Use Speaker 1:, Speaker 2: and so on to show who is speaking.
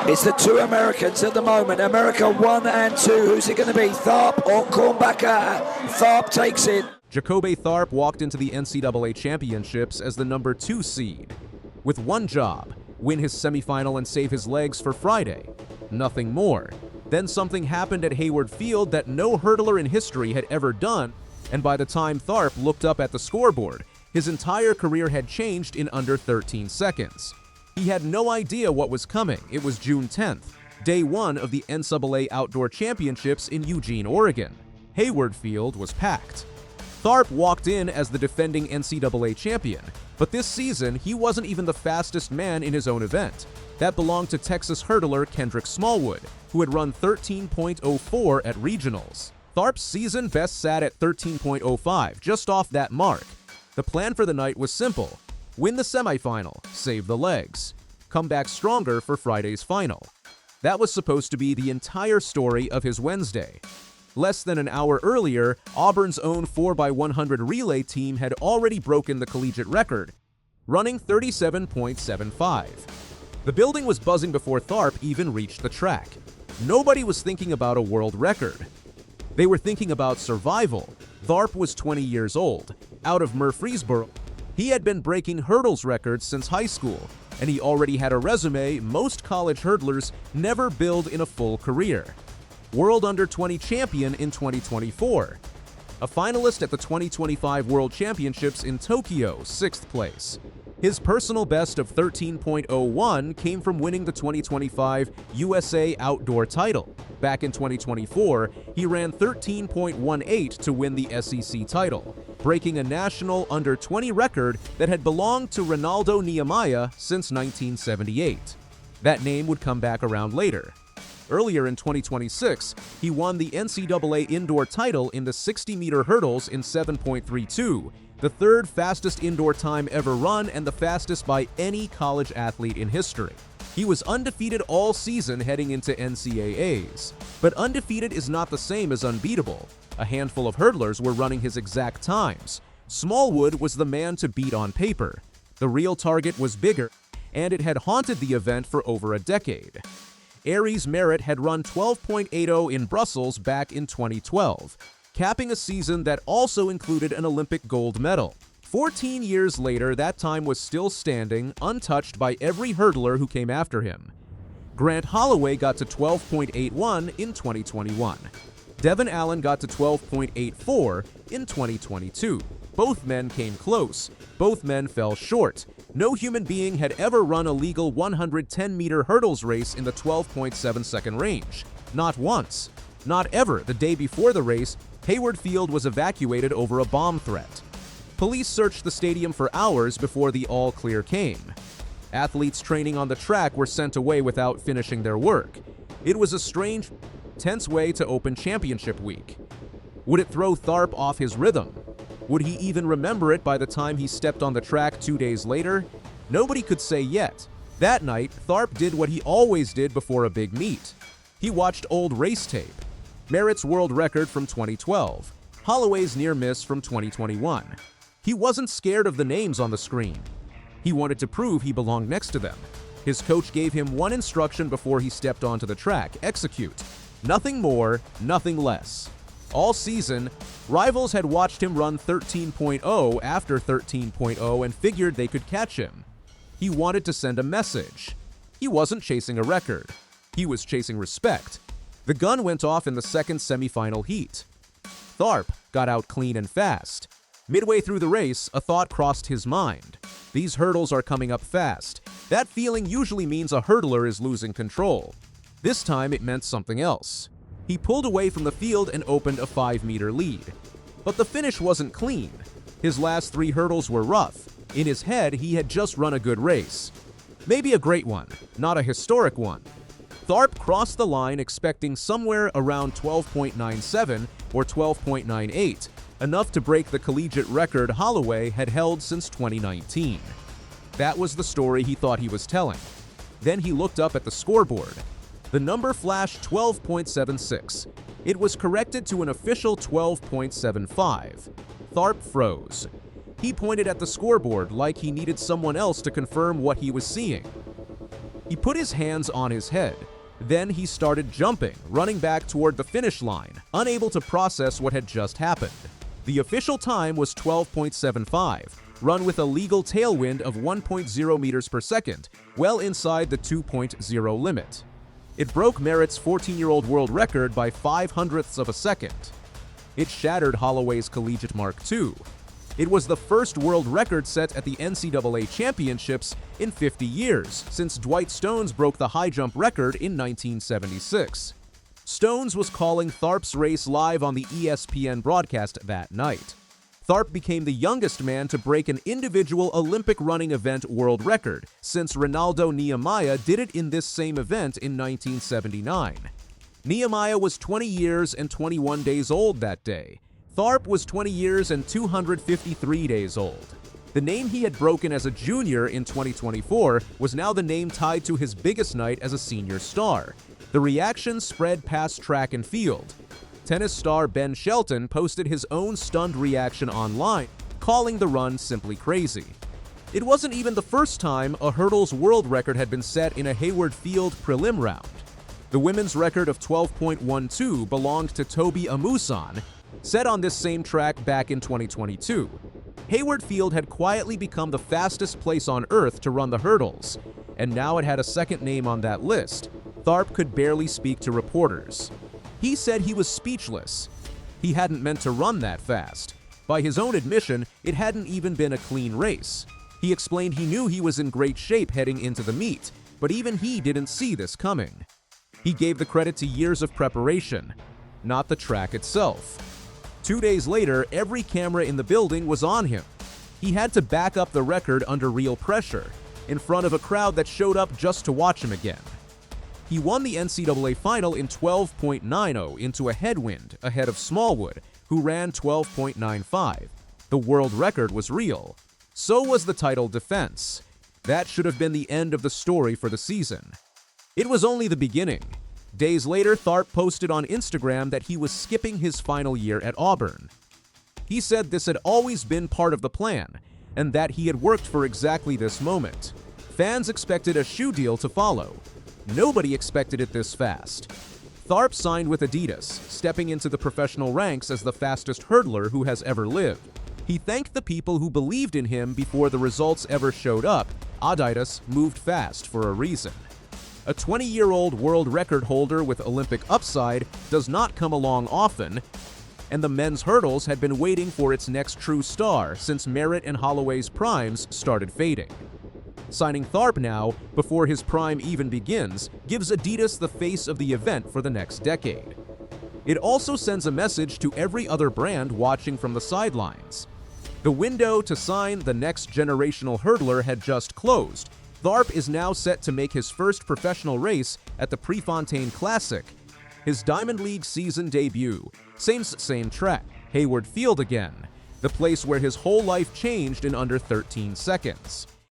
Speaker 1: It's the two Americans at the moment. America 1 and 2. Who's it going to be? Tharp or Cornbacker? Tharp takes it.
Speaker 2: Ja'Kobe Tharp walked into the NCAA Championships as the number 2 seed. With one job, win his semifinal and save his legs for Friday. Nothing more. Then something happened at Hayward Field that no hurdler in history had ever done, and by the time Tharp looked up at the scoreboard, his entire career had changed in under 13 seconds. He had no idea what was coming. It was June 10th, day 1 of the NCAA Outdoor Championships in Eugene, Oregon. Hayward Field was packed. Tharp walked in as the defending NCAA champion, but this season he wasn't even the fastest man in his own event. That belonged to Texas hurdler Kendrick Smallwood, who had run 13.04 at regionals. Tharp's season best sat at 13.05, just off that mark. The plan for the night was simple: win the semifinal, save the legs, come back stronger for Friday's final. That was supposed to be the entire story of his Wednesday. Less than an hour earlier, Auburn's own 4x100 relay team had already broken the collegiate record, running 37.75. The building was buzzing before Tharp even reached the track. Nobody was thinking about a world record. They were thinking about survival. Tharp was 20 years old, out of Murfreesboro. He had been breaking hurdles records since high school, and he already had a resume most college hurdlers never build in a full career. World Under-20 champion in 2024. A finalist at the 2025 World Championships in Tokyo, 6th place. His personal best of 13.01 came from winning the 2025 USA Outdoor title. Back in 2024, he ran 13.18 to win the SEC title, breaking a national under-20 record that had belonged to Ronaldo Nehemiah since 1978. That name would come back around later. Earlier in 2026, he won the NCAA indoor title in the 60-meter hurdles in 7.32, the third fastest indoor time ever run and the fastest by any college athlete in history. He was undefeated all season heading into NCAAs. But undefeated is not the same as unbeatable. A handful of hurdlers were running his exact times. Smallwood was the man to beat on paper. The real target was bigger, and it had haunted the event for over a decade. Aries Merritt had run 12.80 in Brussels back in 2012, capping a season that also included an Olympic gold medal. 14 years later, that time was still standing, untouched by every hurdler who came after him. Grant Holloway got to 12.81 in 2021. Devin Allen got to 12.84 in 2022. Both men came close. Both men fell short. No human being had ever run a legal 110-meter hurdles race in the 12.7-second range. Not once. Not ever. The day before the race, Hayward Field was evacuated over a bomb threat. Police searched the stadium for hours before the all-clear came. Athletes training on the track were sent away without finishing their work. It was a strange, tense way to open championship week. Would it throw Tharp off his rhythm? Would he even remember it by the time he stepped on the track 2 days later? Nobody could say yet. That night, Tharp did what he always did before a big meet. He watched old race tape. Merritt's world record from 2012. Holloway's near miss from 2021. He wasn't scared of the names on the screen. He wanted to prove he belonged next to them. His coach gave him one instruction before he stepped onto the track: execute. Nothing more, nothing less. All season, rivals had watched him run 13.0 after 13.0 and figured they could catch him. He wanted to send a message. He wasn't chasing a record. He was chasing respect. The gun went off in the second semifinal heat. Tharp got out clean and fast. Midway through the race, a thought crossed his mind. These hurdles are coming up fast. That feeling usually means a hurdler is losing control. This time it meant something else. He pulled away from the field and opened a 5-meter lead. But the finish wasn't clean. His last 3 hurdles were rough. In his head, he had just run a good race. Maybe a great one, not a historic one. Tharp crossed the line expecting somewhere around 12.97 or 12.98, enough to break the collegiate record Holloway had held since 2019. That was the story he thought he was telling. Then he looked up at the scoreboard. The number flashed 12.76. It was corrected to an official 12.75. Tharp froze. He pointed at the scoreboard like he needed someone else to confirm what he was seeing. He put his hands on his head. Then he started jumping, running back toward the finish line, unable to process what had just happened. The official time was 12.75, run with a legal tailwind of 1.0 meters per second, well inside the 2.0 limit. It broke Merritt's 14-year-old world record by 0.05 of a second. It shattered Holloway's collegiate mark too. It was the first world record set at the NCAA Championships in 50 years, since Dwight Stones broke the high jump record in 1976. Stones was calling Tharp's race live on the ESPN broadcast that night. Tharp became the youngest man to break an individual Olympic running event world record, since Ronaldo Nehemiah did it in this same event in 1979. Nehemiah was 20 years and 21 days old that day. Tharp was 20 years and 253 days old. The name he had broken as a junior in 2024 was now the name tied to his biggest night as a senior star. The reaction spread past track and field. Tennis star Ben Shelton posted his own stunned reaction online, calling the run simply crazy. It wasn't even the first time a hurdles world record had been set in a Hayward Field prelim round. The women's record of 12.12 belonged to Toby Amusan, set on this same track back in 2022. Hayward Field had quietly become the fastest place on earth to run the hurdles, and now it had a second name on that list. Tharp could barely speak to reporters. He said he was speechless. He hadn't meant to run that fast. By his own admission, it hadn't even been a clean race. He explained he knew he was in great shape heading into the meet, but even he didn't see this coming. He gave the credit to years of preparation, not the track itself. 2 days later, every camera in the building was on him. He had to back up the record under real pressure, in front of a crowd that showed up just to watch him again. He won the NCAA final in 12.90 into a headwind ahead of Smallwood, who ran 12.95. The world record was real. So was the title defense. That should have been the end of the story for the season. It was only the beginning. Days later, Tharp posted on Instagram that he was skipping his final year at Auburn. He said this had always been part of the plan, and that he had worked for exactly this moment. Fans expected a shoe deal to follow. Nobody expected it this fast. Tharp signed with Adidas, stepping into the professional ranks as the fastest hurdler who has ever lived. He thanked the people who believed in him before the results ever showed up. Adidas moved fast for a reason. A 20-year-old world record holder with Olympic upside does not come along often, and the men's hurdles had been waiting for its next true star since Merritt and Holloway's primes started fading. Signing Tharp now, before his prime even begins, gives Adidas the face of the event for the next decade. It also sends a message to every other brand watching from the sidelines. The window to sign the next generational hurdler had just closed. Tharp is now set to make his first professional race at the Prefontaine Classic, his Diamond League season debut. Same track, Hayward Field again, the place where his whole life changed in under 13 seconds.